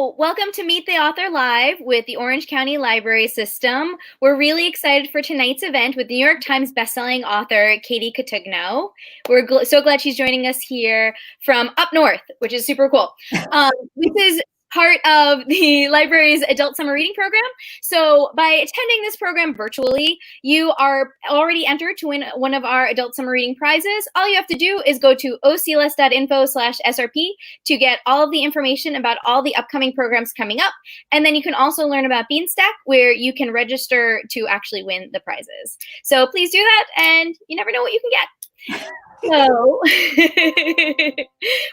So welcome to Meet the Author Live with the Orange County Library System. We're really excited for tonight's event with New York Times bestselling author Katie Cotugno. We're so glad she's joining us here from up north, which is super cool. This is part of the library's adult summer reading program. So by attending this program virtually, you are already entered to win one of our adult summer reading prizes. All you have to do is go to ocls.info/SRP to get all of the information about all the upcoming programs coming up. And then you can also learn about Beanstack, where you can register to actually win the prizes. So please do that, and you never know what you can get. So,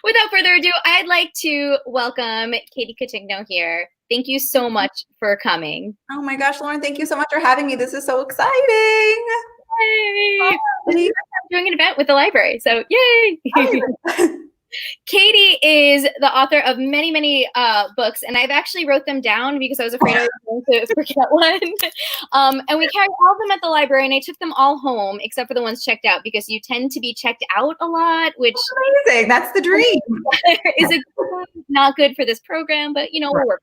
without further ado, I'd like to welcome Katie Cotugno here. Thank you so much for coming. Oh my gosh, Lauren, thank you so much for having me. This is so exciting. Yay! I'm doing an event with the library, so yay! Katie is the author of many, many books, and I've actually wrote them down because I was afraid I was going to forget one. And we carry all of them at the library, and I took them all home except for the ones checked out because you tend to be checked out a lot, which amazing. That's the dream. is not good for this program, but you know, we'll work.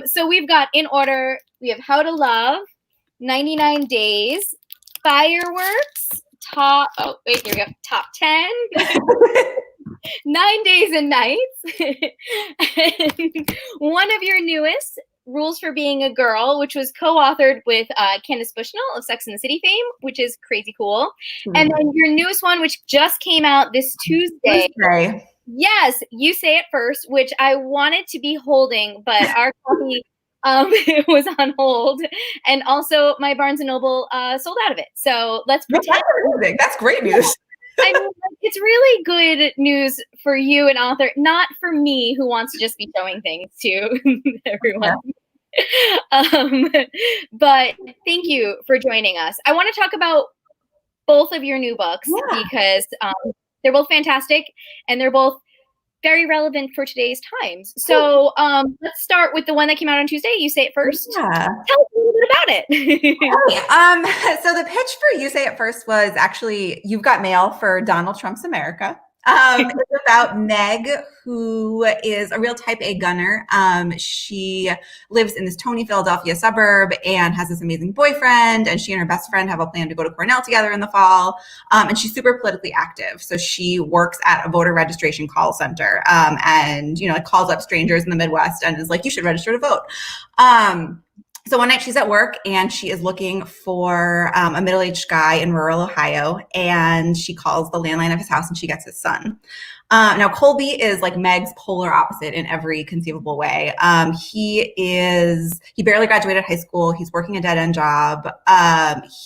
So we've got in order, we have How to Love, 99 Days, Fireworks, top 10. 9 Days and Nights, and one of your newest, Rules for Being a Girl, which was co-authored with Candace Bushnell of Sex and the City fame, which is crazy cool. And then your newest one, which just came out this Tuesday. Yes, You Say It First, which I wanted to be holding, but our copy was on hold, and also my Barnes & Noble sold out of it. So let's pretend. That's great news. I mean, it's really good news for you, an author, not for me, who wants to just be showing things to everyone. Yeah. But thank you for joining us. I want to talk about both of your new books because they're both fantastic and they're both very relevant for today's times. So let's start with the one that came out on Tuesday. You Say It First. Yeah. Tell us a little bit about it. So the pitch for You Say It First was actually You've Got Mail for Donald Trump's America. It's about Meg, who is a real type A gunner. She lives in this Tony, Philadelphia suburb and has this amazing boyfriend, and she and her best friend have a plan to go to Cornell together in the fall. And she's super politically active. So she works at a voter registration call center, and, you know, like calls up strangers in the Midwest and is like, you should register to vote. So one night she's at work and she is looking for a middle-aged guy in rural Ohio, and she calls the landline of his house and she gets his son. Now Colby is like Meg's polar opposite in every conceivable way. He barely graduated high school. He's working a dead-end job.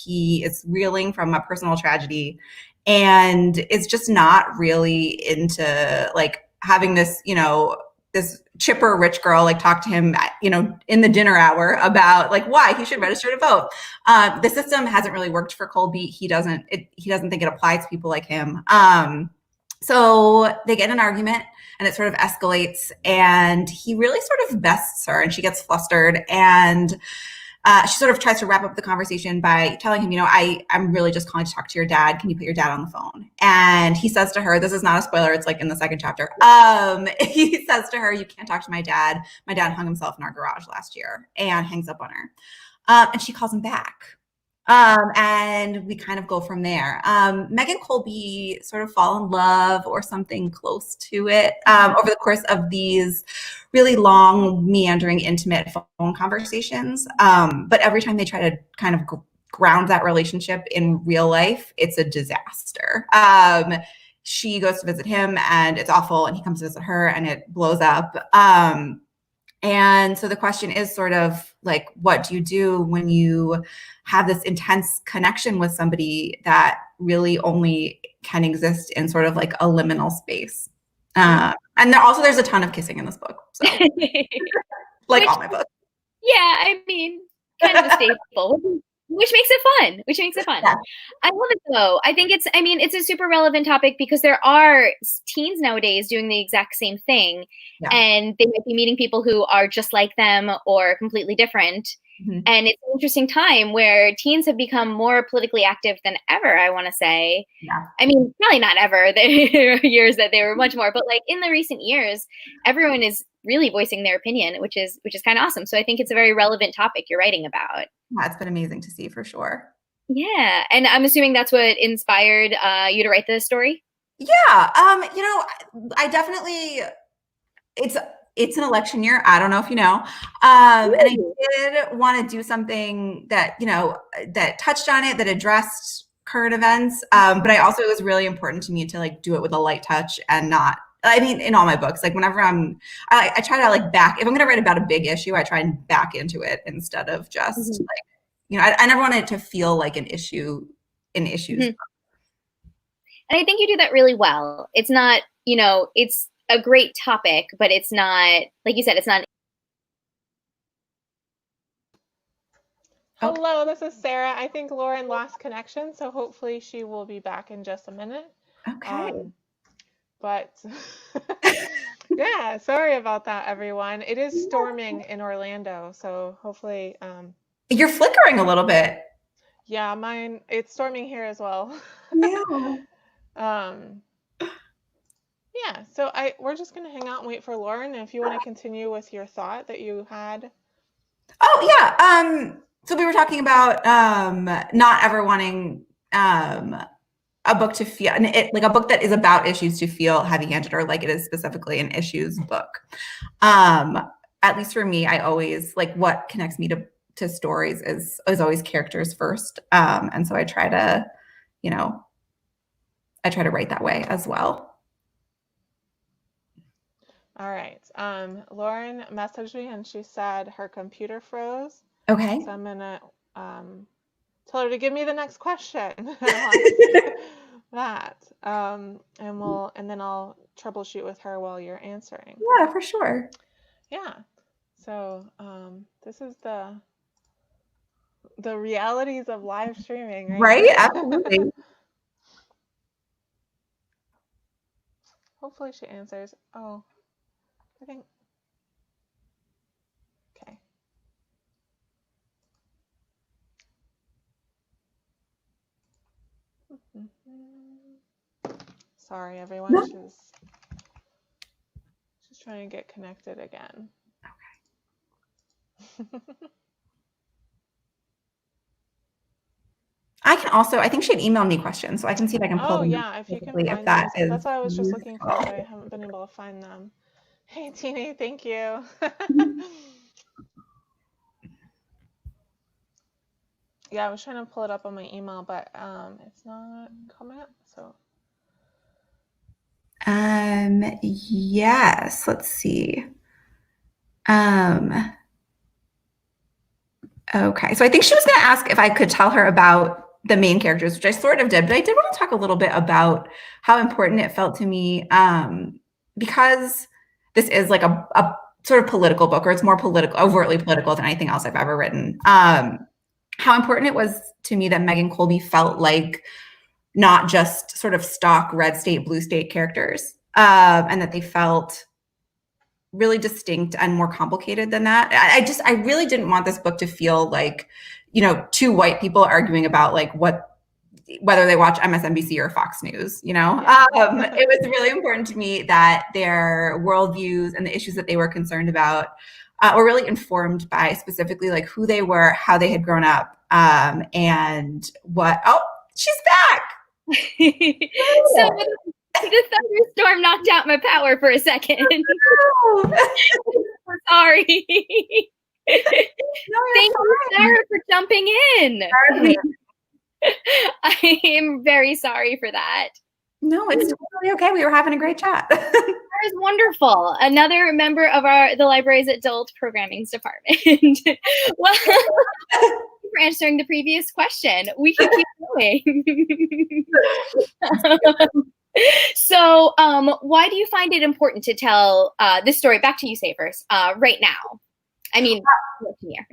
He is reeling from a personal tragedy and is just not really into like having this, you know, this chipper rich girl like talk to him, you know, in the dinner hour about like why he should register to vote. The system hasn't really worked for Colby. He doesn't think it applies to people like him. So they get in an argument and it sort of escalates, and he really sort of bests her, and she gets flustered, and she sort of tries to wrap up the conversation by telling him, you know, I'm really just calling to talk to your dad. Can you put your dad on the phone? And he says to her, this is not a spoiler, it's like in the second chapter. He says to her, you can't talk to my dad. My dad hung himself in our garage last year, and hangs up on her. And she calls him back. And we kind of go from there. Meg and Colby sort of fall in love or something close to it over the course of these really long, meandering, intimate phone conversations. But every time they try to kind of ground that relationship in real life, it's a disaster. She goes to visit him and it's awful, and he comes to visit her and it blows up. And so the question is sort of like, what do you do when you have this intense connection with somebody that really only can exist in sort of like a liminal space? And there's a ton of kissing in this book. So like all my books. Yeah, I mean, kind of a staple. Which makes it fun. Yeah. I love it though. I think it's a super relevant topic because there are teens nowadays doing the exact same thing. Yeah. And they might be meeting people who are just like them or completely different. Mm-hmm. And it's an interesting time where teens have become more politically active than ever, I want to say. Yeah. I mean, probably not ever. There are years that they were much more, but like in the recent years, everyone is really voicing their opinion, which is kind of awesome. So I think it's a very relevant topic you're writing about. Yeah, it's been amazing to see for sure. Yeah, and I'm assuming that's what inspired you to write this story. Yeah, I definitely it's an election year. I don't know if you know, and I did want to do something that that touched on it, that addressed current events. But I also, it was really important to me to like do it with a light touch and not. I mean, in all my books, like whenever I try to like back. If I'm going to write about a big issue, I try and back into it instead of just like I never want it to feel like an issue in issues. And I think you do that really well. It's not, it's a great topic, but it's not, like you said, it's not. Hello, this is Sarah. I think Lauren lost connection, so hopefully she will be back in just a minute. Okay. But yeah, sorry about that, everyone. It is storming in Orlando, so hopefully. You're flickering a little bit. Yeah, it's storming here as well. Yeah. Yeah, so we're just gonna hang out and wait for Lauren. If you want to continue with your thought that you had. Oh yeah. So we were talking about not ever wanting a book to feel like a book that is about issues to feel heavy-handed, or like it is specifically an issues book. At least for me, I always like what connects me to stories is always characters first. And so I try to write that way as well. All right. Lauren messaged me and she said her computer froze. Okay. So I'm gonna tell her to give me the next question. That. And then I'll troubleshoot with her while you're answering. Yeah, for sure. Yeah. So this is the realities of live streaming, right? Absolutely. Hopefully she answers. Oh, I think. Okay. Sorry, everyone. No. She's trying to get connected again. Okay. I think she'd emailed me questions, so I can see if I can pull them. Oh, yeah, if you can find them. That's what I was just looking for, but I haven't been able to find them. Hey, Tina, thank you. Yeah, I was trying to pull it up on my email, but it's not coming up, so. Yes, let's see. Okay, so I think she was going to ask if I could tell her about the main characters, which I sort of did, but I did want to talk a little bit about how important it felt to me, because this is like a sort of political book, or it's more overtly political than anything else I've ever written. How important it was to me that Megan Colby felt like not just sort of stock red state, blue state characters, and that they felt really distinct and more complicated than that. I really didn't want this book to feel like, two white people arguing about like whether they watch MSNBC or Fox News, It was really important to me that their worldviews and the issues that they were concerned about were really informed by specifically like who they were, how they had grown up, and what. Oh, she's back. So the thunderstorm knocked out my power for a second. Sorry. Thank you, Sarah, for jumping in. I am very sorry for that. No, it's totally okay. We were having a great chat. That was wonderful. Another member of the library's adult programming department. Well, for answering the previous question. We can keep going. So why do you find it important to tell this story? Back to you, Savers, right now. I mean, yeah.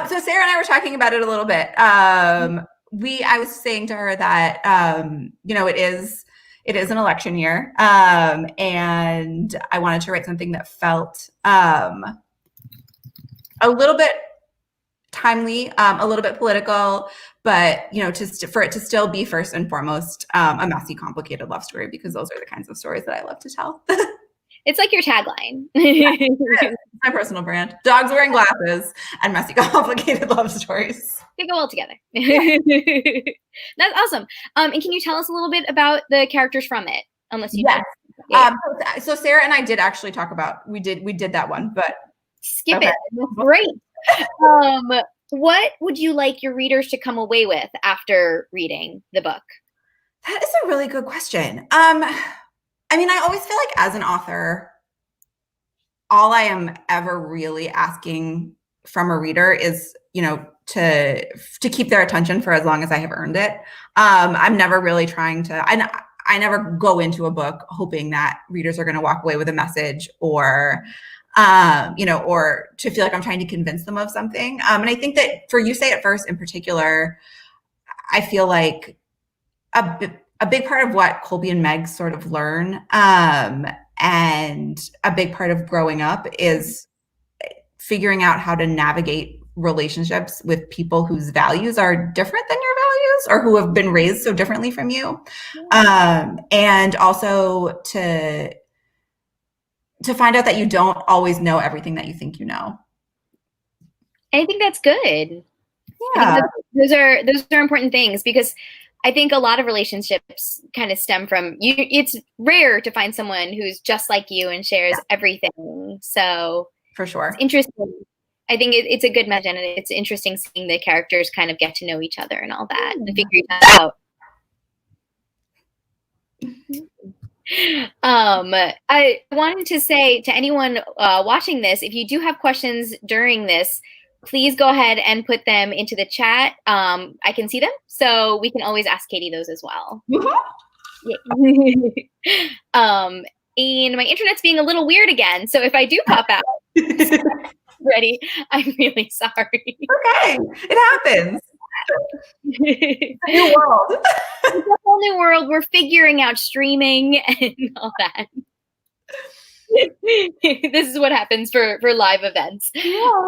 So Sarah and I were talking about it a little bit. I was saying to her that it is an election year, and I wanted to write something that felt a little bit timely, a little bit political, but for it to still be first and foremost a messy, complicated love story, because those are the kinds of stories that I love to tell. It's like your tagline. It's my personal brand. Dogs wearing glasses and messy, complicated love stories. They go well together. That's awesome. And can you tell us a little bit about the characters from it? Unless you Yes. did. Yeah. So Sarah and I did actually talk about, we did that one, but Skip okay. it. That's great. What would you like your readers to come away with after reading the book? That is a really good question. I mean, I always feel like as an author, all I am ever really asking from a reader is, to keep their attention for as long as I have earned it. I'm never really trying to, I never go into a book hoping that readers are going to walk away with a message or, or to feel like I'm trying to convince them of something. And I think that for You Say It First in particular, I feel like a big part of what Colby and Meg sort of learn, and a big part of growing up is figuring out how to navigate relationships with people whose values are different than your values or who have been raised so differently from you. And also to find out that you don't always know everything that you think you know. I think that's good. Yeah. Those are important things, because I think a lot of relationships kind of stem from you. It's rare to find someone who's just like you and shares everything. So For sure. it's interesting. I think it's a good message, and it's interesting seeing the characters kind of get to know each other and all that and figure each other out. I wanted to say to anyone watching this, if you do have questions during this, please go ahead and put them into the chat. I can see them, so we can always ask Katie those as well. And my internet's being a little weird again, so if I do pop out ready, I'm really sorry. Okay, it happens. It's a new world. It's a whole new world. We're figuring out streaming and all that. This is what happens for live events. Yeah.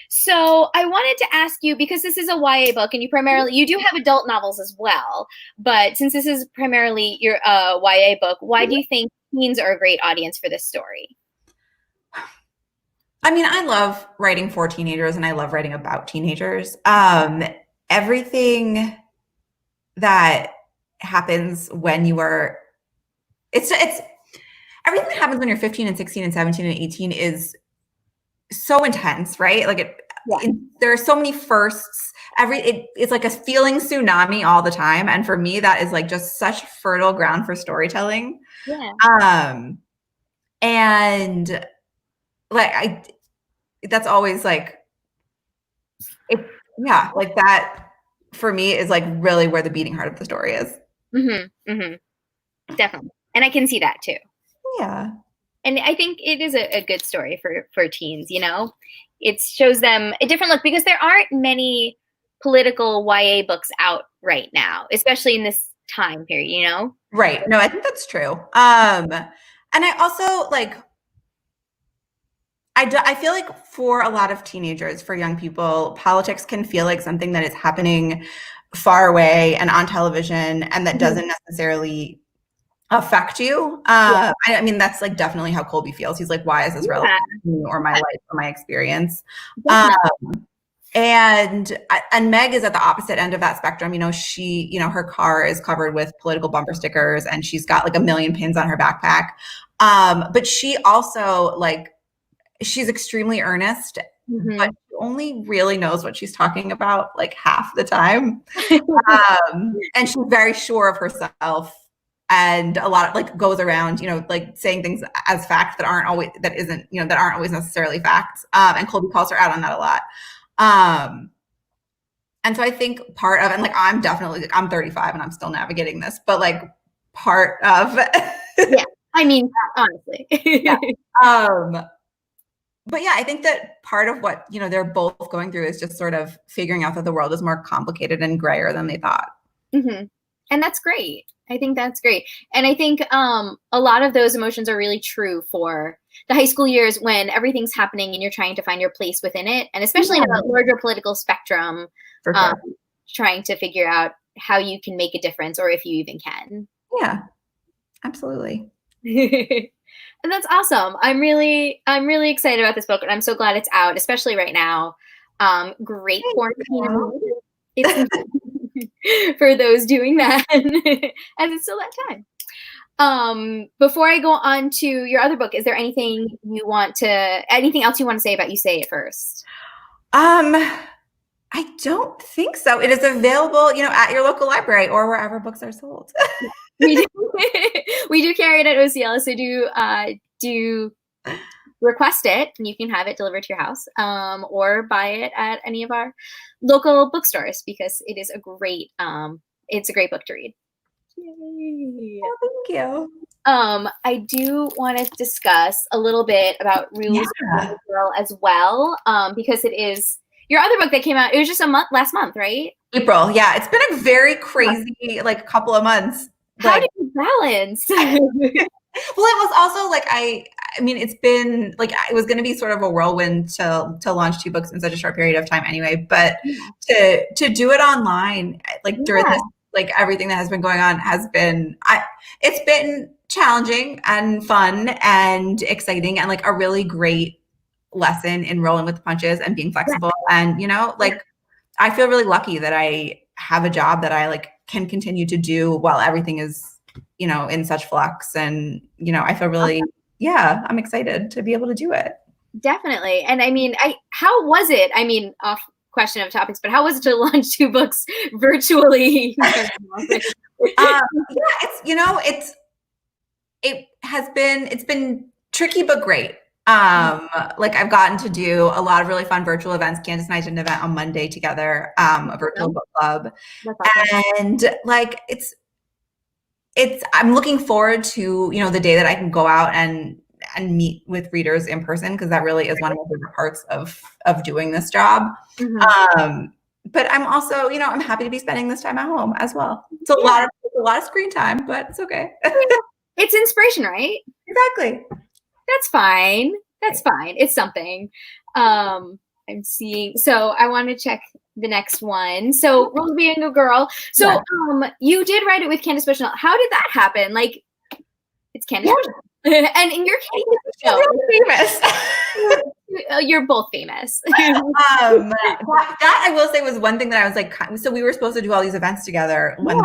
So I wanted to ask you, because this is a YA book and you do have adult novels as well, but since this is primarily your YA book, why do you think teens are a great audience for this story? I mean, I love writing for teenagers and I love writing about teenagers. Everything that happens when you are, it's everything that happens when you're 15 and 16 and 17 and 18 is so intense, right? Like there are so many firsts. It's like a feeling tsunami all the time. And for me, that is like just such fertile ground for storytelling. Yeah. And like that's always like, like that for me is like really where the beating heart of the story is. Definitely. And I can see that too. Yeah. And I think it is a good story for teens, It shows them a different look, because there aren't many political YA books out right now, especially in this time period, Right. No, I think that's true. And I also I feel like for a lot of teenagers, for young people, politics can feel like something that is happening far away and on television, and that doesn't necessarily affect you. I mean, that's like definitely how Colby feels. He's like, why is this relevant to me or my life or my experience? And Meg is at the opposite end of that spectrum. She, her car is covered with political bumper stickers and she's got like a million pins on her backpack. But she also she's extremely earnest, but she only really knows what she's talking about like half the time. And she's very sure of herself. And a lot of goes around, saying things as facts that aren't always necessarily facts. And Colby calls her out on that a lot. And so I think part of, and I'm 35 and I'm still navigating this, but part of, yeah, I mean, honestly, yeah. But yeah, I think that part of what, they're both going through is just sort of figuring out that the world is more complicated and grayer than they thought. And that's great. I think that's great. And I think a lot of those emotions are really true for the high school years when everything's happening and you're trying to find your place within it. And especially in a larger political spectrum, for sure. Trying to figure out how you can make a difference or if you even can. Yeah, absolutely. And that's awesome. I'm really excited about this book, and I'm so glad it's out, especially right now. Great quarantine. It's for those doing that, as it's still that time. Before I go on to your other book, is there anything else you want to say about You Say It First? I don't think so. It is available, at your local library or wherever books are sold. we do carry it at OCL, so do request it, and you can have it delivered to your house, or buy it at any of our local bookstores, because it is a great book to read. Yay. Oh, thank you. I do want to discuss a little bit about Rules of the Girl as well, because it is your other book that came out. It was just last month, right? April. Yeah, it's been a very crazy couple of months. How did you balance? Well, it was also it's been it was going to be sort of a whirlwind to launch 2 books in such a short period of time anyway, but to do it online during this everything that has been going on has been it's been challenging and fun and exciting, and a really great lesson in rolling with the punches and being flexible. And I feel really lucky that I have a job that I can continue to do while everything is in such flux. And I feel really I'm excited to be able to do it. Definitely. And how was it? Off question of topics, but how was it to launch 2 books virtually? It's been tricky but great. I've gotten to do a lot of really fun virtual events. Candace and I did an event on Monday together, a virtual book club. And I'm looking forward to, the day that I can go out and meet with readers in person, because that really is one of the favorite parts of doing this job. Mm-hmm. But I'm also, I'm happy to be spending this time at home as well. It's a lot of screen time, but it's okay. It's inspiration, right? Exactly. That's fine. It's something. I'm seeing. So I want to check the next one. So Rules of Being a Girl. So you did write it with Candace Bushnell. How did that happen? It's Candace Bushnell. And you're really famous. You're both famous. That I will say was one thing that I was so we were supposed to do all these events together and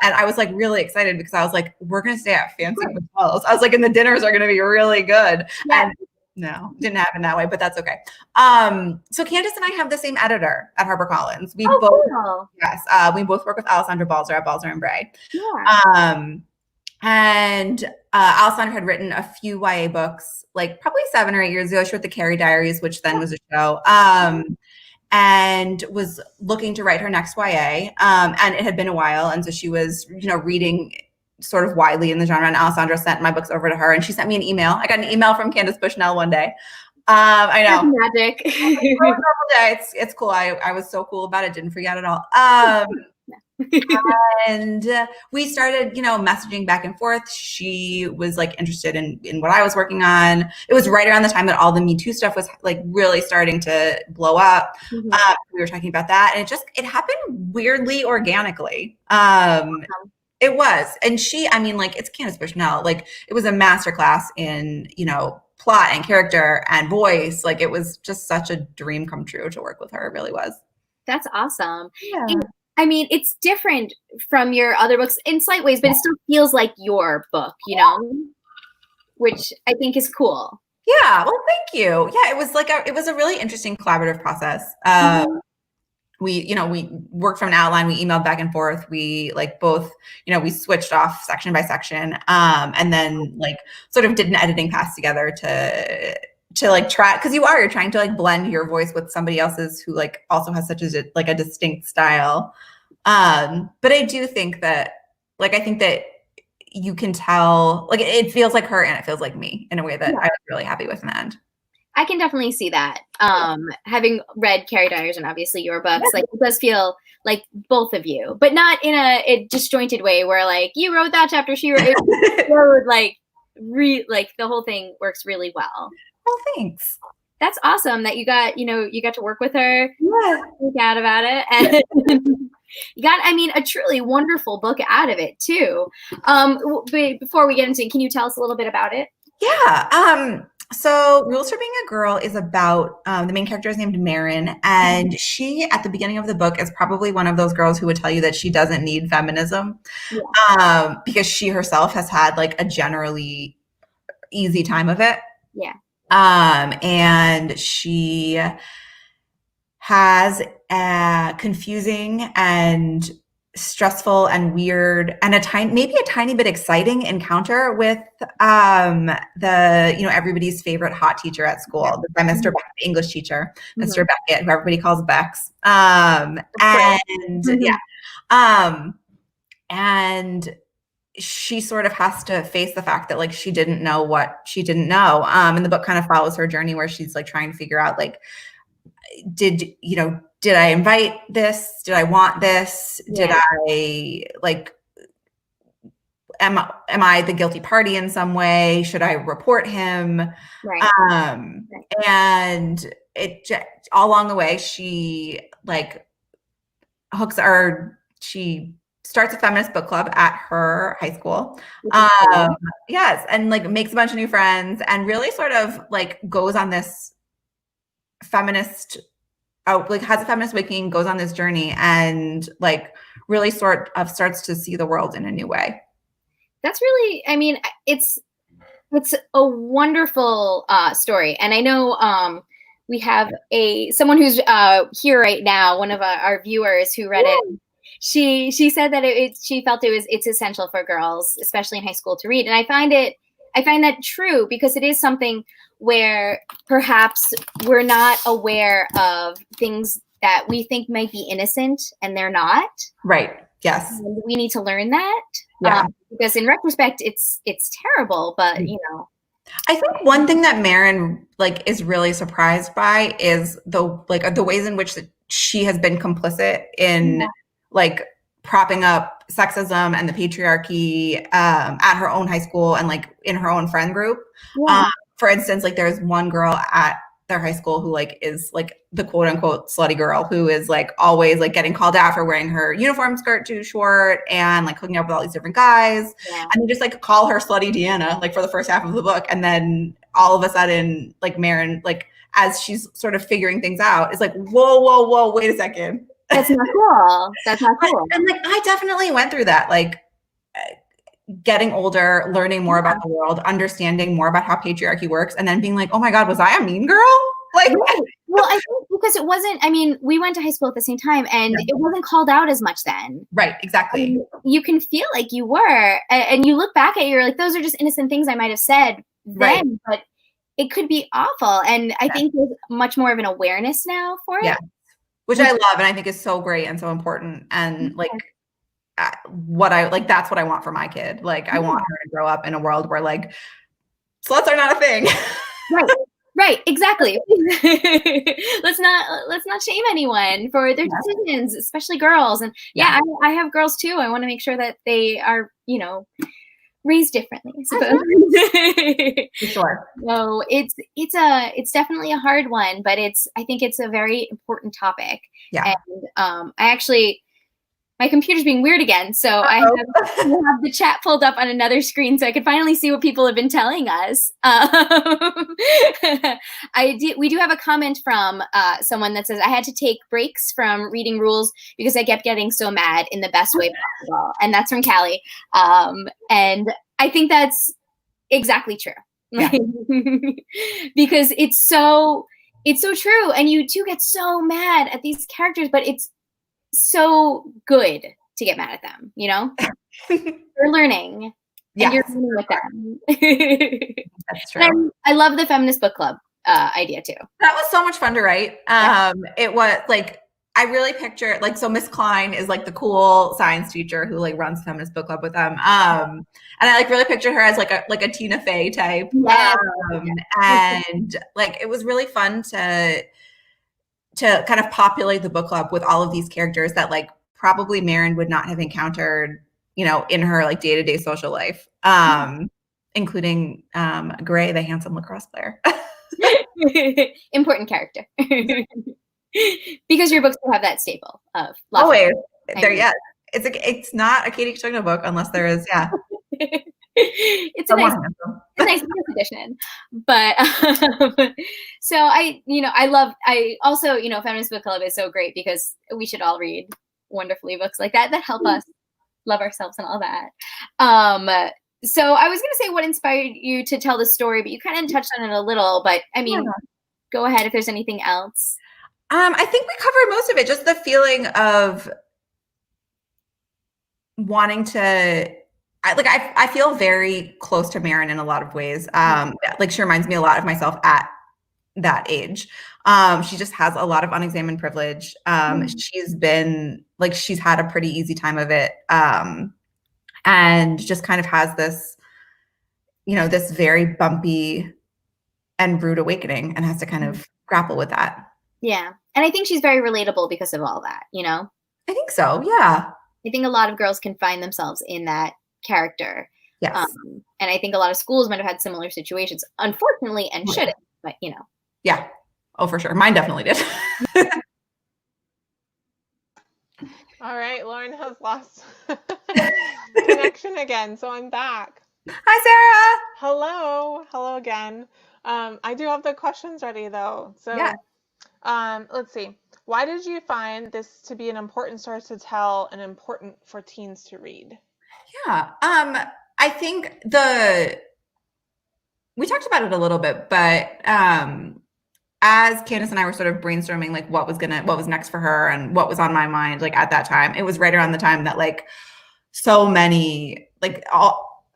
I was really excited, because I was we're gonna stay at fancy hotels. I was and the dinners are gonna be really good. And no, didn't happen that way, but that's okay. So Candace and I have the same editor at HarperCollins. We we both work with Alessandra Balzer at Balzer and Bray. And Alessandra had written a few YA books, probably 7 or 8 years ago. She wrote the Carrie Diaries, which then was a show, and was looking to write her next YA. And it had been a while. And so she was, reading sort of widely in the genre. And Alessandra sent my books over to her, and she sent me an email. I got an email from Candace Bushnell one day. I know. That's magic. It's cool. I was so cool about it. Didn't forget at all. And we started, messaging back and forth. She was interested in what I was working on. It was right around the time that all the Me Too stuff was really starting to blow up. Mm-hmm. We were talking about that, and it happened weirdly organically. It was, and she, it's Candace Bushnell. It was a masterclass in, plot and character and voice. It was just such a dream come true to work with her. It really was. That's awesome. Yeah. It's different from your other books in slight ways, but it still feels like your book, which I think is cool. Yeah. Well, thank you. Yeah. It was it was a really interesting collaborative process. We worked from an outline, we emailed back and forth. We both, we switched off section by section, and then sort of did an editing pass together to try, because you're trying to blend your voice with somebody else's who also has such a distinct style. But I do think that I think that you can tell it feels like her and it feels like me in a way that I was really happy with in the end. I can definitely see that. Having read Carrie Diaries and obviously your books, it does feel like both of you, but not in a disjointed way where you wrote that chapter, she wrote it, the whole thing works really well. Oh, thanks. That's awesome that you got to work with her. Yeah. Speak out about it. And you got, a truly wonderful book out of it too. But before we get into it, can you tell us a little bit about it? Yeah. So Rules for Being a Girl is about the main character is named Marin, and she, at the beginning of the book, is probably one of those girls who would tell you that she doesn't need feminism, because she herself has had like a generally easy time of it. Yeah. And she has a confusing and stressful and weird and maybe a tiny bit exciting encounter with everybody's favorite hot teacher at school, Mr. Beck, the English teacher, Mr. Beckett, who everybody calls Bex. And she sort of has to face the fact that like she didn't know what she didn't know. And the book kind of follows her journey where she's like trying to figure out like, did I invite this? Did I want this? Did I like, am I the guilty party in some way? Should I report him? Right. And it all along the way, she like she starts a feminist book club at her high school. Yes. And like makes a bunch of new friends and really sort of like goes on this feminist, has a feminist awakening, goes on this journey and like really sort of starts to see the world in a new way. That's really, I mean, it's a wonderful story. And I know we have someone who's here right now, one of our viewers who read it. She said that she felt it's essential for girls, especially in high school, to read. And I find that true because it is something where perhaps we're not aware of things that we think might be innocent and they're not. Right. Yes. And we need to learn that. Yeah. Because in retrospect, it's terrible, but I think one thing that Marin like is really surprised by is the ways in which she has been complicit in like propping up sexism and the patriarchy at her own high school and like in her own friend group. For instance, like there's one girl at their high school who like is like the quote unquote slutty girl who is like always like getting called out for wearing her uniform skirt too short and like hooking up with all these different guys. And they just like call her slutty Deanna like for the first half of the book. And then all of a sudden like Marin, like as she's sort of figuring things out, is like, whoa, wait a second. That's not cool. That's not cool. And like I definitely went through that, like getting older, learning more about the world, understanding more about how patriarchy works, and then being like, oh my God, was I a mean girl? Like, well, I think because it wasn't, I mean, we went to high school at the same time and it wasn't called out as much then. Right, exactly. You can feel like you were, and you look back at it, you're like, those are just innocent things I might have said then, but it could be awful. And I think there's much more of an awareness now for it. Yeah, which I love and I think is so great and so important. And like, that's what I want for my kid. Like I want her to grow up in a world where like sluts are not a thing. Right, exactly. let's not shame anyone for their decisions, especially girls. And I have girls too. I want to make sure that they are, raised differently, I suppose. For sure. So it's definitely a hard one, but I think it's a very important topic. Yeah. And my computer's being weird again, so I have the chat pulled up on another screen so I could finally see what people have been telling us. We do have a comment from someone that says, I had to take breaks from reading Rules because I kept getting so mad in the best way possible. And that's from Callie. And I think that's exactly true. Yeah. Because it's so true. And you do get so mad at these characters, but it's so good to get mad at them, You're learning and you're learning with them. That's true. And I love the feminist book club idea too. That was so much fun to write. It was like I really picture like, so Miss Klein is like the cool science teacher who like runs the feminist book club with them. And I like really pictured her as like a Tina Fey type. And like it was really fun to kind of populate the book club with all of these characters that like probably Marin would not have encountered, in her like day-to-day social life, including Gray, the handsome lacrosse player. Important character. Because your books will have that staple of love. Always. It's not a Katie Cotugno book unless there is, it's a nice, nice edition. But so I also, Feminist Book Club is so great because we should all read wonderfully books like that help us love ourselves and all that. So I was going to say what inspired you to tell the story, but you kind of touched on it a little, but I mean, go ahead if there's anything else. I think we covered most of it, just the feeling of wanting to, I feel very close to Marin in a lot of ways. Like she reminds me a lot of myself at that age. She just has a lot of unexamined privilege. She's had a pretty easy time of it. And just kind of has this, this very bumpy and rude awakening and has to kind of grapple with that. Yeah. And I think she's very relatable because of all that, I think so. Yeah. I think a lot of girls can find themselves in that character. Yes. And I think a lot of schools might have had similar situations, unfortunately, and shouldn't, but Yeah. Oh, for sure. Mine definitely did. All right. Lauren has lost connection again. So I'm back. Hi, Sarah. Hello. Hello again. I do have the questions ready though. So let's see. Why did you find this to be an important story to tell and important for teens to read? Yeah. I think we talked about it a little bit, but as Candace and I were sort of brainstorming like what was next for her and what was on my mind, like at that time, it was right around the time that like so many, like all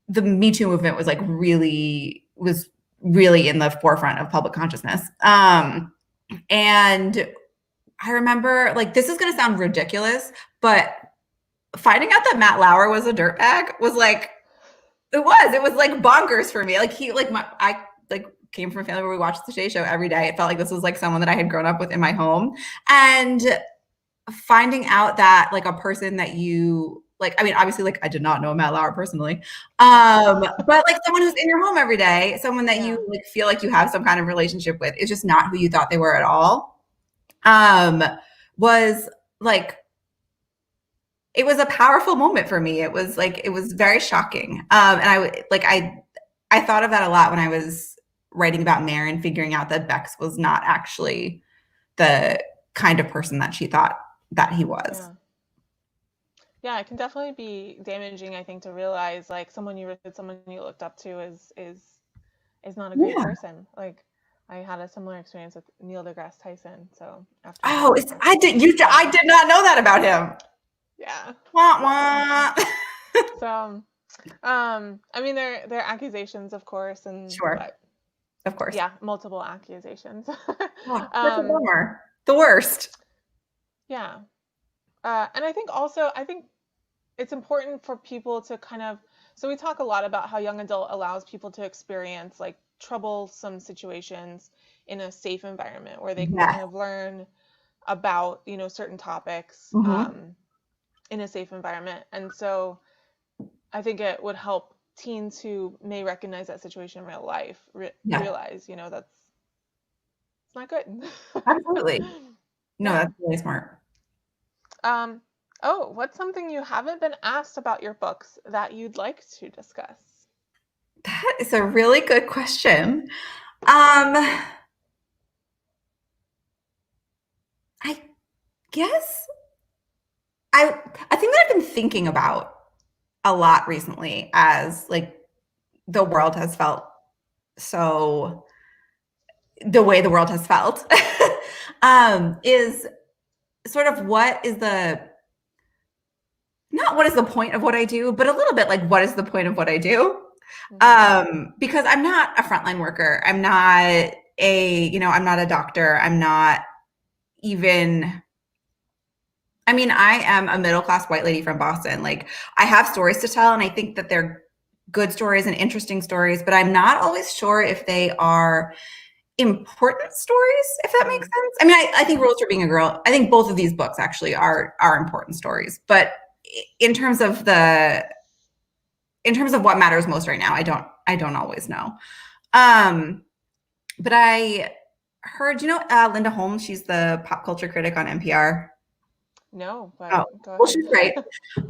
the Me Too movement was really in the forefront of public consciousness. And I remember, like, this is going to sound ridiculous, but finding out that Matt Lauer was a dirtbag was like, it was like bonkers for me. Like I came from a family where we watched the Today Show every day. It felt like this was like someone that I had grown up with in my home. And finding out that like a person that you like, I mean, obviously like I did not know Matt Lauer personally. But like someone who's in your home every day, someone that you like feel like you have some kind of relationship with is just not who you thought they were at all. Was like, it was a powerful moment for me. It was very shocking. And I thought of that a lot when I was writing about Marin, figuring out that Bex was not actually the kind of person that she thought that he was. Yeah, it can definitely be damaging, I think, to realize like someone you looked up to is not a great person. Like I had a similar experience with Neil deGrasse Tyson. So after I did not know that about him. Yeah. Wah, wah. So I mean there are accusations, of course, and of course. Yeah, multiple accusations. That's a bummer. The worst. Yeah. And I think it's important for people to kind of, so we talk a lot about how young adult allows people to experience like troublesome situations in a safe environment where they can kind of learn about, certain topics in a safe environment. And so I think it would help teens who may recognize that situation in real life realize, that's it's not good. Absolutely. No, that's really smart. What's something you haven't been asked about your books that you'd like to discuss? That is a really good question. I guess I think that I've been thinking about a lot recently as like the world has felt so the way the world has felt is sort of what is the point of what I do, but a little bit like what is the point of what I do? Because I'm not a frontline worker. I'm not I'm not a doctor. I'm not even, I mean, I am a middle-class white lady from Boston. Like I have stories to tell and I think that they're good stories and interesting stories, but I'm not always sure if they are important stories, if that makes sense. I mean, I think Rules for Being a Girl, I think both of these books actually are important stories, but in terms of what matters most right now, I don't always know. But I heard, Linda Holmes, she's the pop culture critic on NPR. No, but go ahead. Well, she's great.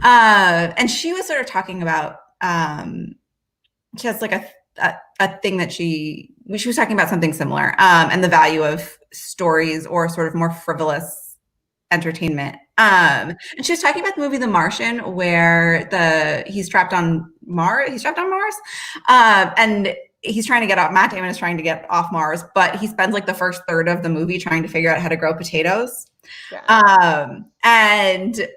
And she was sort of talking about, she has like a thing that she was talking about something similar, and the value of stories or sort of more frivolous entertainment. And she was talking about the movie The Martian, where he's trapped on Mars. And he's trying to get off. Matt Damon is trying to get off Mars, but he spends like the first third of the movie trying to figure out how to grow potatoes. Yeah. And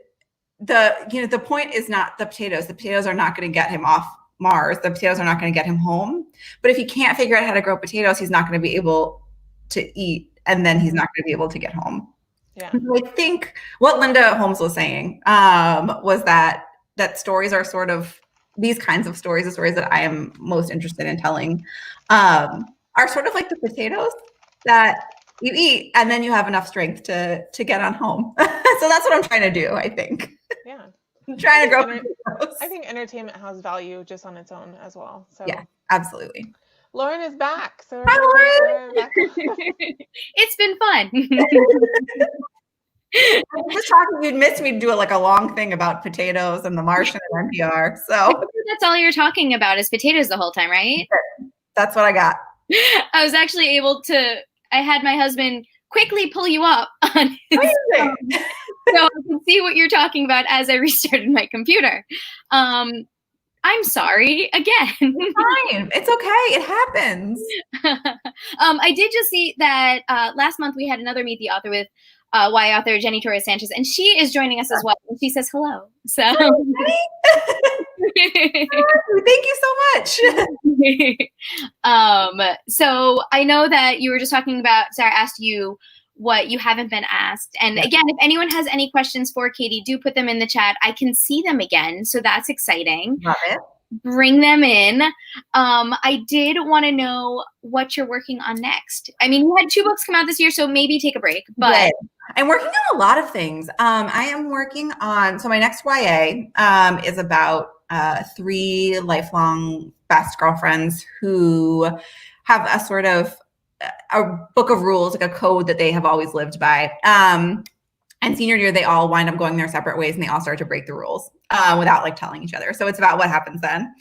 the point is not the potatoes. The potatoes are not going to get him off Mars. The potatoes are not going to get him home. But if he can't figure out how to grow potatoes, he's not going to be able to eat, and then he's not going to be able to get home. Yeah. So I think what Linda Holmes was saying was that stories are sort of these kinds of stories, the stories that I am most interested in telling, are sort of like the potatoes that you eat, and then you have enough strength to get on home. So that's what I'm trying to do, I think. Yeah. I'm trying to grow potatoes. I think entertainment has value just on its own as well. So yeah, absolutely. Lauren is back. So Hi, Lauren. back. It's been fun. I was just talking, you'd miss me do like a long thing about potatoes and The Martian and NPR. So that's all you're talking about is potatoes the whole time, right? That's what I got. I was actually able to, I had my husband quickly pull you up on his phone, so I can see what you're talking about as I restarted my computer. I'm sorry again. Fine. It's okay. It happens. I did just see that last month we had another Meet the Author with YA author Jenny Torres Sanchez, and she is joining us as well. And she says hello. So thank you so much. So I know that you were just talking about, Sarah asked you what you haven't been asked. And again, if anyone has any questions for Katie, do put them in the chat. I can see them again, so that's exciting. Love it. Bring them in. I did want to know what you're working on next. I mean, you had 2 books come out this year, so maybe take a break. But right. I'm working on a lot of things. I am working on, so my next YA is about 3 lifelong best girlfriends who have a sort of a book of rules, like a code that they have always lived by. And senior year, they all wind up going their separate ways, and they all start to break the rules without like telling each other. So it's about what happens then.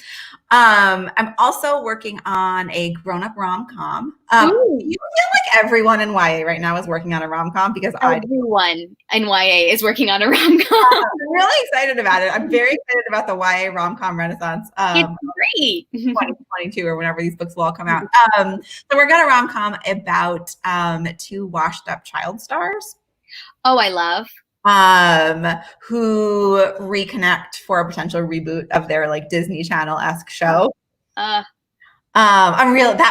I'm also working on a grown-up rom-com. You feel like everyone in YA right now is working on a rom-com because everyone in YA is working on a rom-com. I'm really excited about it. I'm very excited about the YA rom-com renaissance. It's great. 2022 or whenever these books will all come out. So we're going to rom-com about 2 washed-up child stars. Oh, I love. Who reconnect for a potential reboot of their like Disney Channel-esque show. That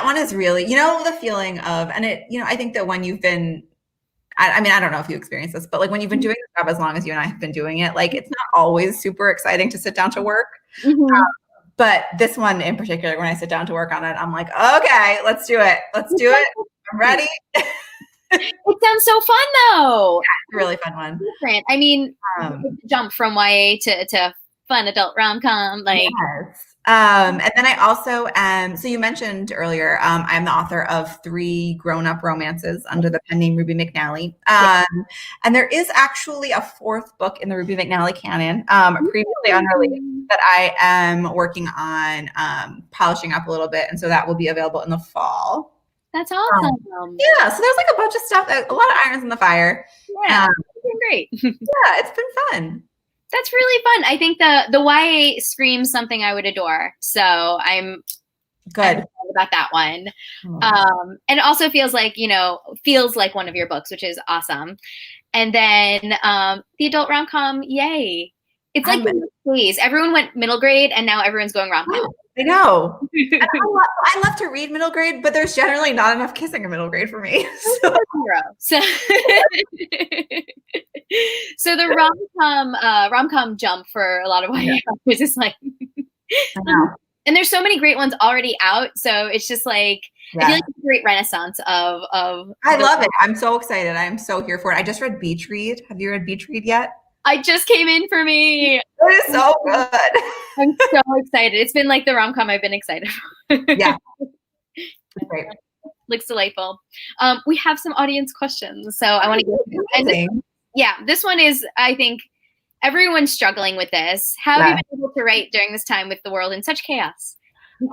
one is really, the feeling of, and it, I think that when you've been, I mean, I don't know if you experience this, but like when you've been doing the job as long as you and I have been doing it, like it's not always super exciting to sit down to work. Mm-hmm. But this one in particular, when I sit down to work on it, I'm like, okay, let's do it. Let's do it. I'm ready. It sounds so fun, though. Yeah, it's a really fun one. Different. I mean, jump from YA to fun adult rom-com. Like, yes. And then I also so you mentioned earlier, I'm the author of 3 grown-up romances under the pen name Ruby McNally. And there is actually a 4th book in the Ruby McNally canon, previously unreleased, that I am working on polishing up a little bit. And so that will be available in the fall. That's awesome. Yeah, so there's like a bunch of stuff, a lot of irons in the fire. Yeah, it's been great. Yeah, it's been fun. That's really fun. I think the YA screams something I would adore. So I'm excited about that one. And it also feels like one of your books, which is awesome. And then the adult rom-com, yay. It's like the phase. Everyone went middle grade, and now everyone's going rom-com. I know. I love to read middle grade, but there's generally not enough kissing in middle grade for me. So the rom-com jump for a lot of YA authors is like, and there's so many great ones already out. So it's just like, I feel like it's a great renaissance of. I love it. I'm so excited. I'm so here for it. I just read Beach Read. Have you read Beach Read yet? I just came in for me. It is so good. I'm so excited. It's been like the rom-com I've been excited for. Yeah. Great. Looks delightful. We have some audience questions, so I want to get this one is, I think, everyone's struggling with this. How have you been able to write during this time with the world in such chaos?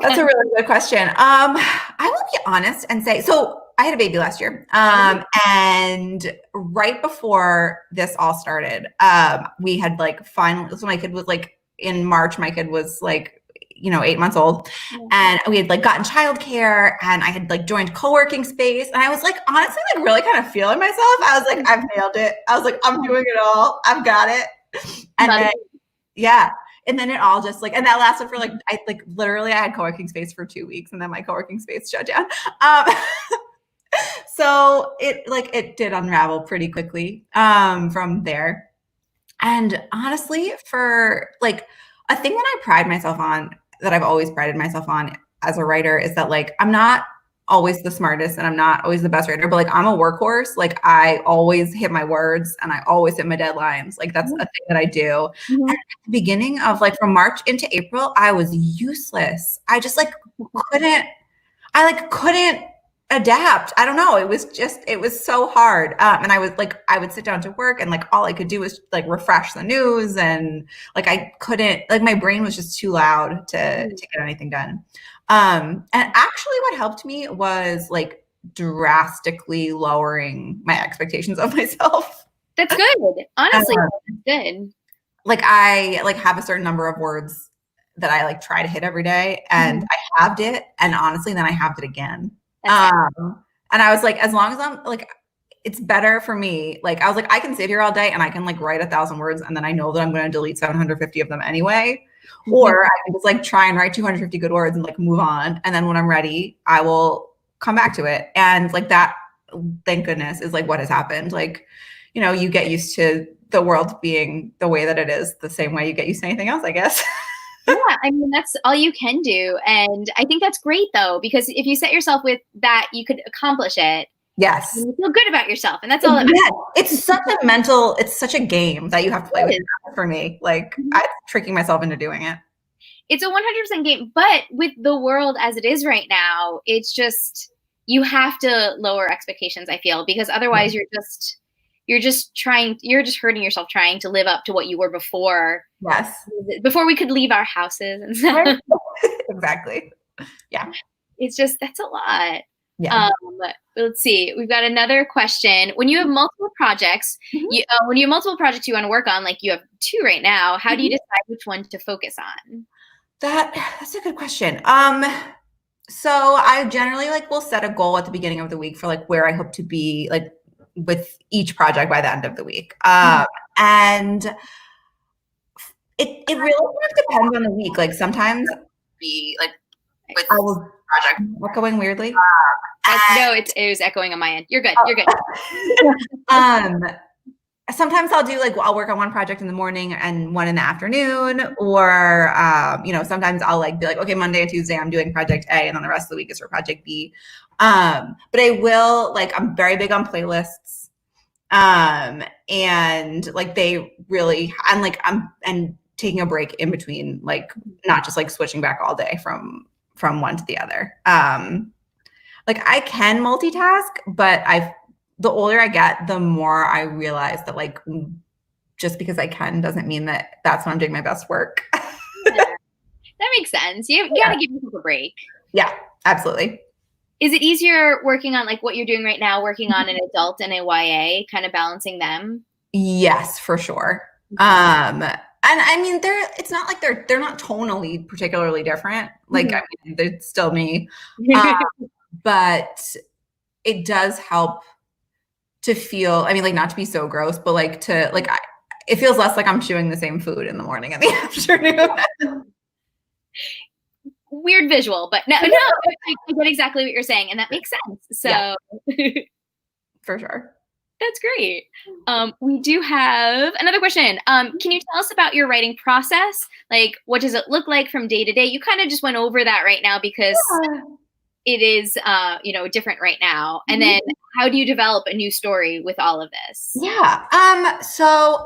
That's a really good question. I will be honest and say, so I had a baby last year. And right before this all started, we had like finally, so my kid was like in March, my kid was like, 8 months old, and we had like gotten childcare, and I had like joined co-working space, and I was like, honestly, like really kind of feeling myself. I was like, I've nailed it. I was like, I'm doing it all. I've got it. And then, yeah. And then it all just like, and that lasted for like, I had co-working space for 2 weeks, and then my co-working space shut down. So it did unravel pretty quickly from there. And honestly, for like a thing that I pride myself on, that I've always prided myself on as a writer, is that like I'm not always the smartest and I'm not always the best writer, but like I'm a workhorse. Like I always hit my words and I always hit my deadlines. Like that's a thing that I do. At the beginning of like from March into April, I was useless. I just like couldn't adapt. I don't know. It was so hard. And I would sit down to work, and like all I could do was like refresh the news, and like I couldn't, like my brain was just too loud to get anything done. And actually what helped me was like drastically lowering my expectations of myself. That's good. Honestly, that's good. Like I like have a certain number of words that I like try to hit every day, and I halved it, and honestly then I halved it again. And I was like, as long as I'm like, it's better for me. Like, I was like, I can sit here all day and I can like write 1,000 words, and then I know that I'm going to delete 750 of them anyway. Or I can just like try and write 250 good words and like move on. And then when I'm ready, I will come back to it. And like that, thank goodness, is like what has happened. Like, you get used to the world being the way that it is, the same way you get used to anything else, I guess. Yeah, I mean, that's all you can do. And I think that's great, though, because if you set yourself with that, you could accomplish it. Yes. And you feel good about yourself. And that's all. It's such a game that you have to play with for me. Like, I'm tricking myself into doing it. It's a 100% game. But with the world as it is right now, it's just, you have to lower expectations, I feel, because otherwise you're just hurting yourself trying to live up to what you were before. Yes. Before we could leave our houses and stuff. Right. Exactly. Yeah. It's just, that's a lot. Yeah. Let's see. We've got another question. When you have multiple projects, you want to work on, like you have 2 right now, how do you decide which one to focus on? That's a good question. So I generally like will set a goal at the beginning of the week for like where I hope to be like with each project by the end of the week. And it really kind of depends on the week. Like sometimes be like with project echoing weirdly. No, it was echoing on my end. You're good. You're good. Sometimes I'll work on one project in the morning and one in the afternoon, or sometimes I'll like be like, okay, Monday and Tuesday I'm doing project A, and then the rest of the week is for project B. But I will I'm very big on playlists. And like they really, and taking a break in between, like not just like switching back all day from one to the other. Like I can multitask, but the older I get, the more I realize that like just because I can doesn't mean that that's when I'm doing my best work. Yeah. That makes sense. You got to give yourself a break. Yeah, absolutely. Is it easier working on like what you're doing right now, working on an adult and a YA, kind of balancing them? Yes, for sure. And I mean, it's not like they're not tonally particularly different. Like, I mean, they're still me. But it does help to feel, I mean, like not to be so gross, but like it feels less like I'm chewing the same food in the morning and the afternoon. Weird visual, but no, I get exactly what you're saying, and that makes sense. So yeah. For sure. That's great. We do have another question. Can you tell us about your writing process? Like, what does it look like from day to day? You kind of just went over that right now because it is, different right now. And then how do you develop a new story with all of this? Yeah. So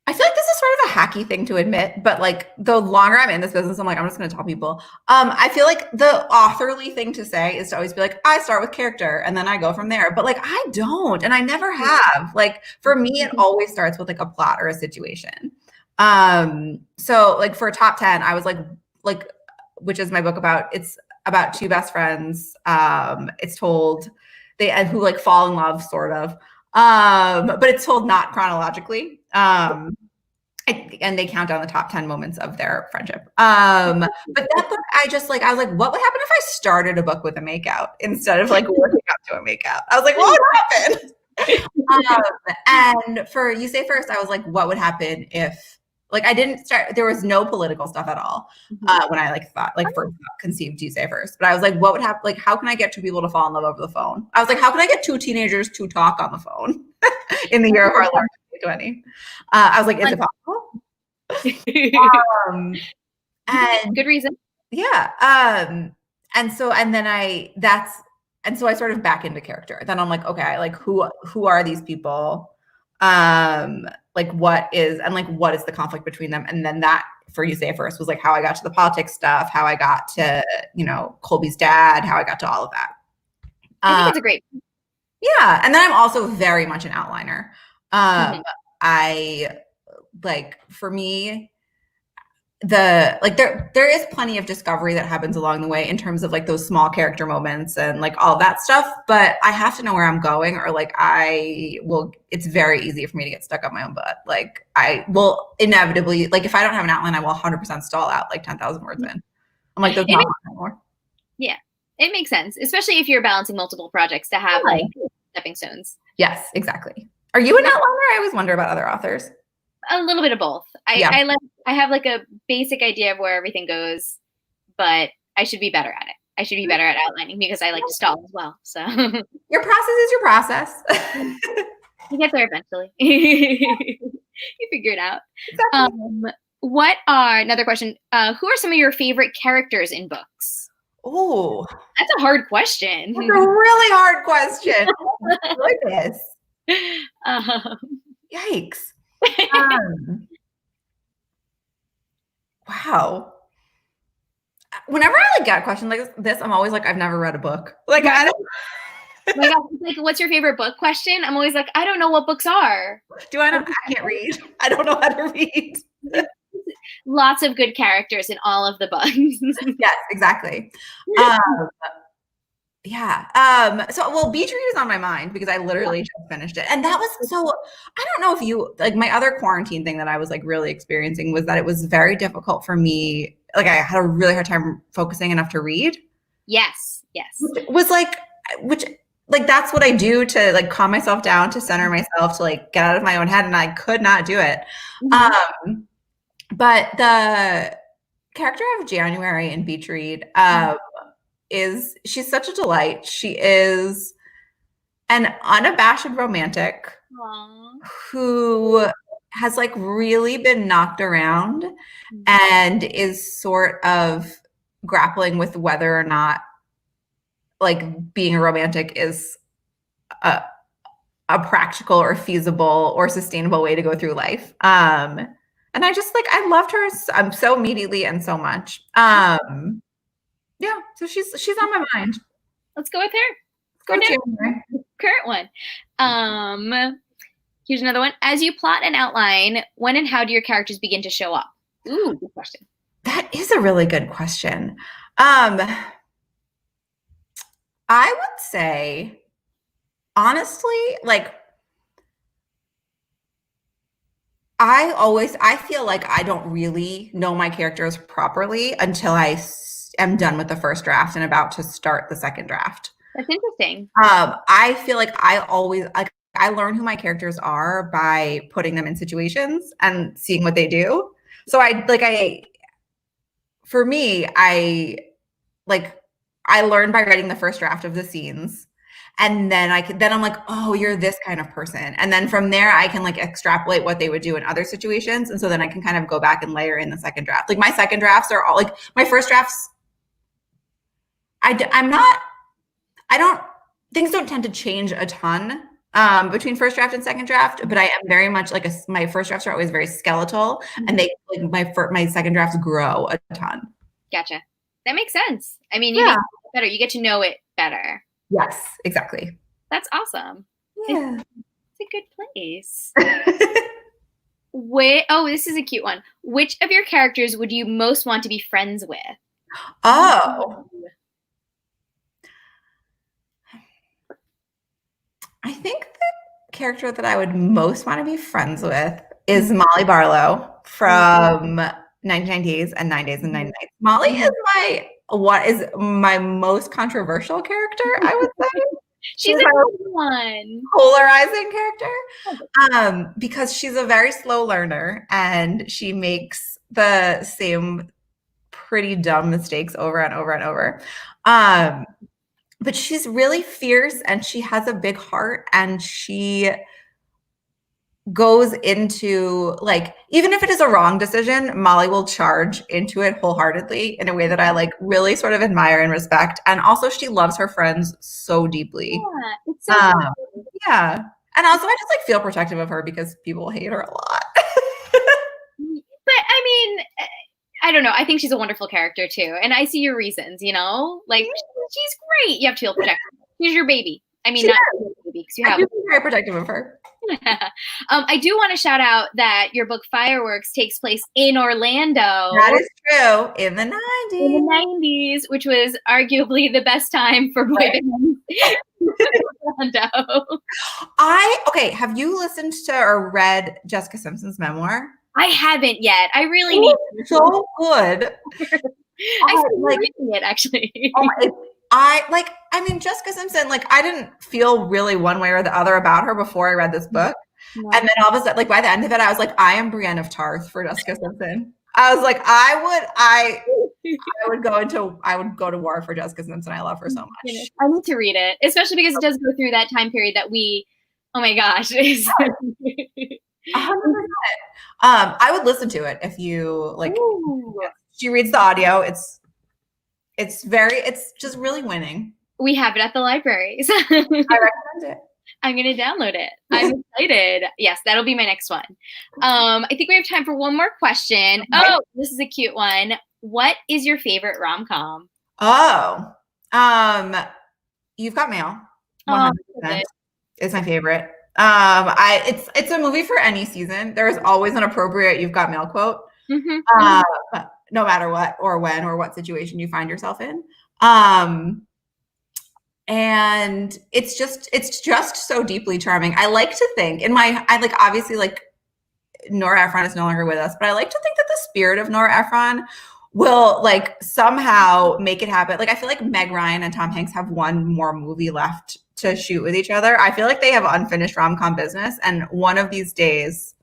I feel like this is sort of a hacky thing to admit, but like the longer I'm in this business, I'm like, I'm just going to tell people. I feel like the authorly thing to say is to always be like, I start with character and then I go from there. But like, I don't, and I never have. Like for me, it always starts with like a plot or a situation. So like for top 10, I was like, which is my book about, it's about two best friends. It's told who like fall in love sort of. But it's told not chronologically. And they count down the top 10 moments of their friendship. But that book, I was like, what would happen if I started a book with a makeout instead of like working up to a makeout? I was like, what would happen? And for You Say First, I was like, what would happen if, like, I didn't start, there was no political stuff at all when I like thought, like first conceived You Say First. But I was like, what would happen? Like, how can I get two people to fall in love over the phone? I was like, how can I get two teenagers to talk on the phone in the year of our Lord 2020? I was like, is it possible? And good reason. Yeah. And so I sort of back into character. Then I'm like, okay, like who are these people? Like what is the conflict between them? And then that for You Say First was like how I got to the politics stuff, how I got to, Colby's dad, how I got to all of that. I think it's a great. Yeah. And then I'm also very much an outliner. I like, for me, there is plenty of discovery that happens along the way in terms of like those small character moments and like all that stuff, but I have to know where I'm going, or like it's very easy for me to get stuck up my own butt. Like I will inevitably, like if I don't have an outline, I will 100% stall out like 10,000 words in. I'm like, there's not anymore. Yeah, it makes sense, especially if you're balancing multiple projects to have like stepping stones. Yes, exactly. Are you an outliner? I always wonder about other authors. A little bit of both. I have like a basic idea of where everything goes, but I should be better at it. I should be better at outlining because I like to stall as well. So your process is your process. You get there eventually. You figure it out. Exactly. Another question? Who are some of your favorite characters in books? Oh, that's a hard question. That's a really hard question. Oh my goodness. Yikes. Wow. Whenever I like get a question like this, I'm always like, I've never read a book. Like I don't. My God, like, what's your favorite book question? I'm always like, I don't know what books are. I can't read. I don't know how to read. Lots of good characters in all of the books. Yes, exactly. Yeah. Beach Read is on my mind because I literally just finished it. And that was I don't know if you, like my other quarantine thing that I was like really experiencing was that it was very difficult for me. Like I had a really hard time focusing enough to read. Yes. Which that's what I do to like calm myself down, to center myself, to like get out of my own head. And I could not do it. But the character of January in Beach Read, she's such a delight. She is an unabashed romantic who has like really been knocked around and is sort of grappling with whether or not like being a romantic is a practical or feasible or sustainable way to go through life. And I just like, I loved her so immediately and so much. Yeah, so she's on my mind. Let's go with her. Let's go January. Current one. Here's another one. As you plot and outline, when and how do your characters begin to show up? Ooh, good question. That is a really good question. I would say, honestly, like I feel like I don't really know my characters properly until I am done with the first draft and about to start the second draft. That's interesting. I feel like I learn who my characters are by putting them in situations and seeing what they do. So I learn by writing the first draft of the scenes. And then I'm like, oh, you're this kind of person. And then from there, I can like extrapolate what they would do in other situations. And so then I can kind of go back and layer in the second draft. Like my second drafts are all like my first drafts. Things don't tend to change a ton between first draft and second draft, but I am very much like my first drafts are always very skeletal, and they like my second drafts grow a ton. Gotcha. That makes sense. I mean, you make it better. You get to know it better. Yes, exactly. That's awesome. Yeah. It's a good place. This is a cute one. Which of your characters would you most want to be friends with? Oh, I think the character that I would most want to be friends with is Molly Barlow from 1990s and 9 Days and 9 Nights. Molly is what is my most controversial character, I would say. She's a good one. Polarizing character. Because she's a very slow learner and she makes the same pretty dumb mistakes over and over and over. But she's really fierce and she has a big heart and she goes into, like, even if it is a wrong decision, Molly will charge into it wholeheartedly in a way that I like really sort of admire and respect. And also she loves her friends so deeply. Yeah, it's so yeah. And also I just like feel protective of her because people hate her a lot. But I mean, I don't know. I think she's a wonderful character too. And I see your reasons, you know? Like, she's great. You have to feel protective. She's your baby. I mean, not your baby, because you have. I do feel very protective of her. I do want to shout out that your book Fireworks takes place in Orlando. That is true. In the 90s. In the 90s, which was arguably the best time for boy bands in Orlando. Have you listened to or read Jessica Simpson's memoir? I haven't yet. I really need to. So good. I started reading it, actually. Jessica Simpson, like, I didn't feel really one way or the other about her before I read this book. No. And then all of a sudden, like, by the end of it, I was like, I am Brienne of Tarth for Jessica Simpson. I was like, I would go to war for Jessica Simpson. I love her so much. I need to read it, especially because it does go through that time period that oh my gosh. 100%. I would listen to it if you like. Ooh. She reads the audio. It's just really winning. We have it at the library. So I recommend it. I'm going to download it. I'm excited. Yes, that'll be my next one. I think we have time for one more question. Okay. Oh, this is a cute one. What is your favorite rom-com? Oh, You've Got Mail. 100% is my favorite. It's a movie for any season. There is always an appropriate You've Got Mail quote. Mm-hmm. No matter what or when or what situation you find yourself in. And it's just so deeply charming. I like to think obviously like Nora Ephron is no longer with us, but I like to think that the spirit of Nora Ephron will like somehow make it happen. Like, I feel like Meg Ryan and Tom Hanks have one more movie left to shoot with each other. I feel like they have unfinished rom-com business, and one of these days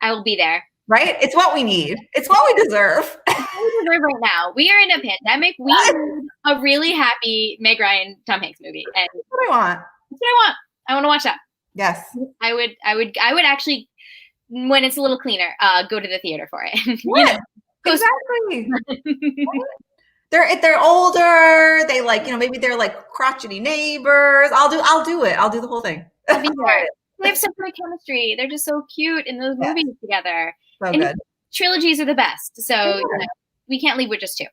I will be there. Right? It's what we need. It's what we deserve. We deserve right now. We are in a pandemic. We need a really happy Meg Ryan, Tom Hanks movie. And that's what I want. That's what I want. I want to watch that. Yes. I would actually, when it's a little cleaner, go to the theater for it. Yeah, exactly. They're older. They maybe they're like crotchety neighbors. I'll do it. I'll do the whole thing. I'll be there. They have some great chemistry. They're just so cute in those movies together. So good. Trilogies are the best. So we can't leave with just two.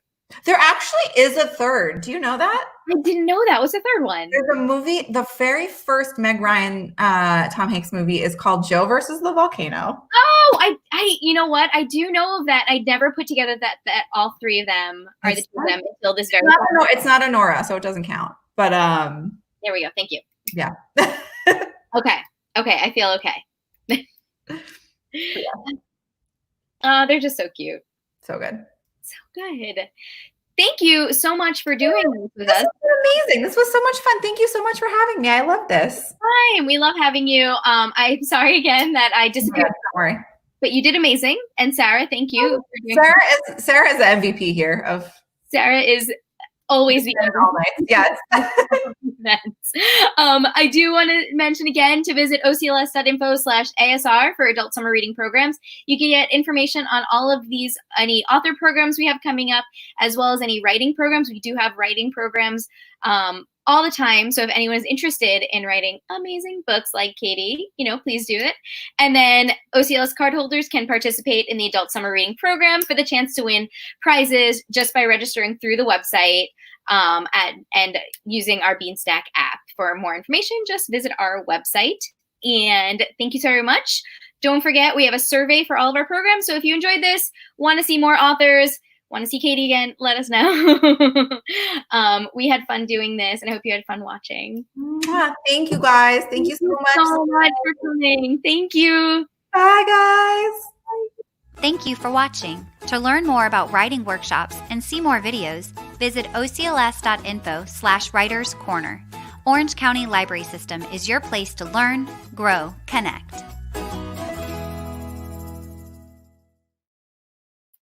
There actually is a third. Do you know that? I didn't know that. What's the third one? There's a movie. The very first Meg Ryan, Tom Hanks movie is called Joe versus the Volcano. Oh, I you know what? I do know of that. I never put together that all three of them are the two of them until this very. It's not a Nora, so it doesn't count. But there we go. Thank you. Yeah. Okay, I feel okay. They're just so cute. So good. So good. Thank you so much for doing this with us. This was amazing. This was so much fun. Thank you so much for having me. I love this. Fine. We love having you. I'm sorry again that I disappeared. Don't worry. But you did amazing. And Sarah, thank you. Sarah is the MVP here. Sarah is always the all night. Yes. I do want to mention again to visit ocls.info/ASR for adult summer reading programs. You can get information on all of these, any author programs we have coming up, as well as any writing programs. We do have writing programs all the time. So if anyone is interested in writing amazing books like Katie, please do it. And then OCLS cardholders can participate in the adult summer reading program for the chance to win prizes just by registering through the website and using our Beanstack app. For more information, just visit our website. And thank you so very much Don't forget, we have a survey for all of our programs. So if you enjoyed this, want to see more authors, want to see Katie again, let us know. We had fun doing this, and I hope you had fun watching. Thank you, guys. Thank you so much for coming. Thank you. Bye, guys. Thank you for watching. To learn more about writing workshops and see more videos, visit ocls.info/writerscorner. Orange County Library System is your place to learn, grow, connect.